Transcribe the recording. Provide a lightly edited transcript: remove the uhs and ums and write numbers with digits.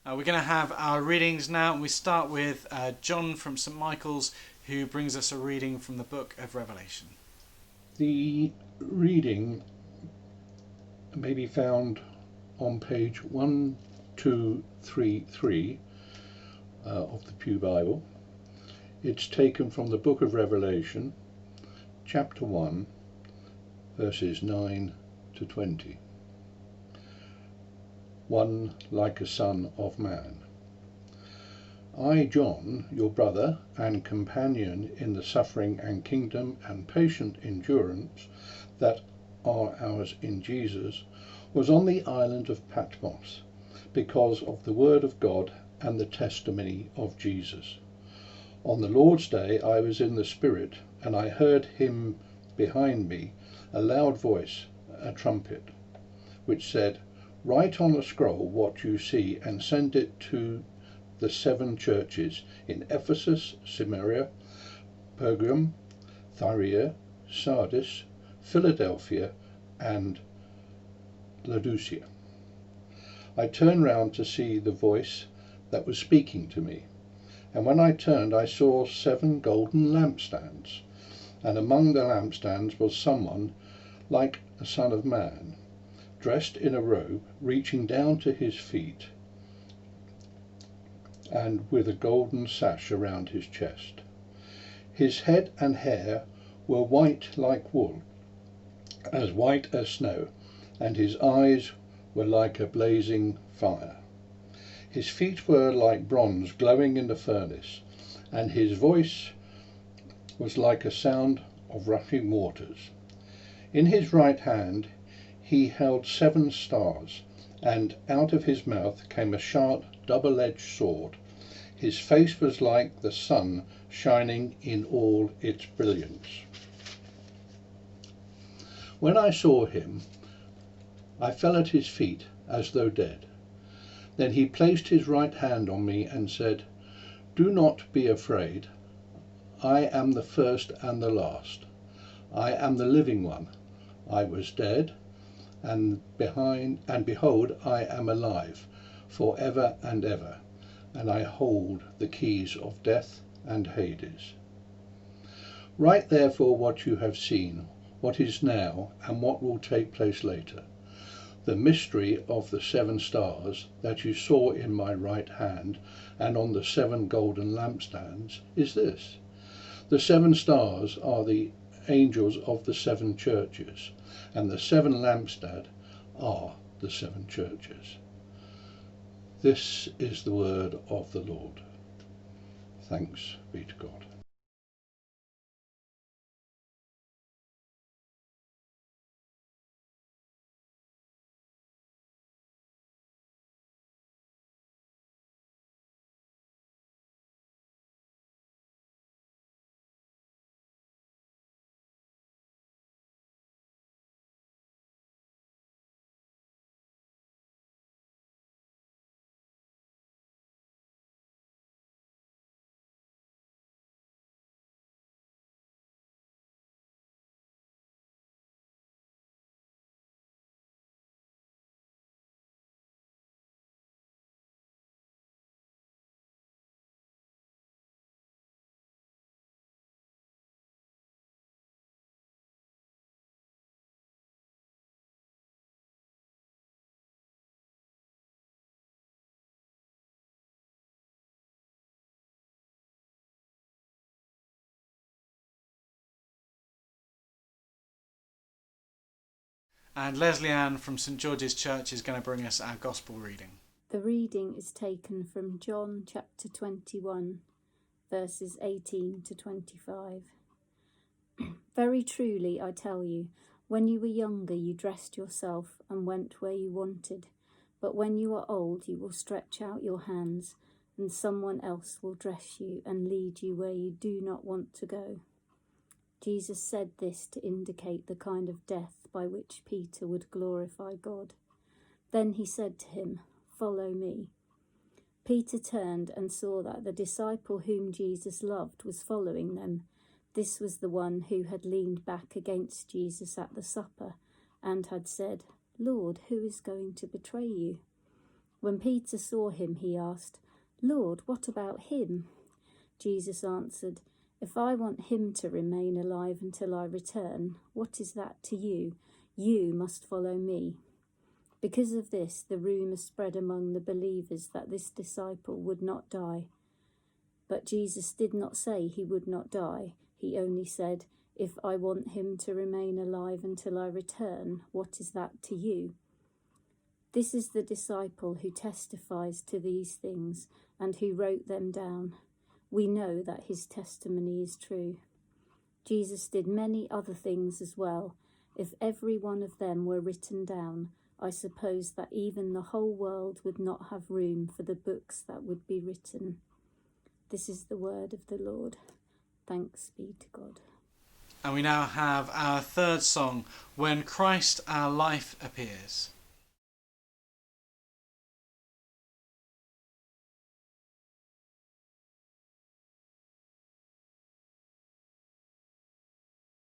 We're going to have our readings now, and we start with John from St Michael's, who brings us a reading from the book of Revelation. The reading may be found on page 1233 of the Pew Bible. It's taken from the book of Revelation, chapter 1, verses 9 to 20. One like a son of man. I, John, your brother and companion in the suffering and kingdom and patient endurance that are ours in Jesus, was on the island of Patmos because of the word of God and the testimony of Jesus. On the Lord's day I was in the Spirit, and I heard him behind me, a loud voice, a trumpet, which said, "Write on a scroll what you see and send it to the 7 churches in Ephesus, Smyrna, Pergamum, Thyatira, Sardis, Philadelphia, and Laodicea." I turned round to see the voice that was speaking to me, and when I turned I saw 7 golden lampstands, and among the lampstands was someone like a son of man, dressed in a robe reaching down to his feet, and with a golden sash around his chest. His head and hair were white like wool, as white as snow, and his eyes were like a blazing fire. His feet were like bronze glowing in the furnace, and his voice was like a sound of rushing waters. In his right hand he held 7 stars, and out of his mouth came a sharp double-edged sword. His face was like the sun shining in all its brilliance. When I saw him, I fell at his feet as though dead. Then he placed his right hand on me and said, "Do not be afraid. I am the first and the last. I am the living one. I was dead, and behold, I am alive for ever and ever, and I hold the keys of death and Hades. Write therefore what you have seen, what is now, and what will take place later. The mystery of the 7 stars that you saw in my right hand and on the 7 golden lampstands is this. The 7 stars are the angels of the 7 churches, and the 7 lampstands are the 7 churches." This is the word of the Lord. Thanks be to God. And Leslie Ann from St George's Church is going to bring us our Gospel reading. The reading is taken from John chapter 21, verses 18 to 25. Very truly, I tell you, when you were younger you dressed yourself and went where you wanted, but when you are old you will stretch out your hands, and someone else will dress you and lead you where you do not want to go. Jesus said this to indicate the kind of death by which Peter would glorify God. Then he said to him, "Follow me." Peter turned and saw that the disciple whom Jesus loved was following them. This was the one who had leaned back against Jesus at the supper and had said, "Lord, who is going to betray you?" When Peter saw him, he asked, "Lord, what about him?" Jesus answered, "If I want him to remain alive until I return, what is that to you? You must follow me." Because of this, the rumour spread among the believers that this disciple would not die. But Jesus did not say he would not die. He only said, "If I want him to remain alive until I return, what is that to you?" This is the disciple who testifies to these things and who wrote them down. We know that his testimony is true. Jesus did many other things as well. If every one of them were written down, I suppose that even the whole world would not have room for the books that would be written. This is the word of the Lord. Thanks be to God. And we now have our third song, When Christ Our Life Appears.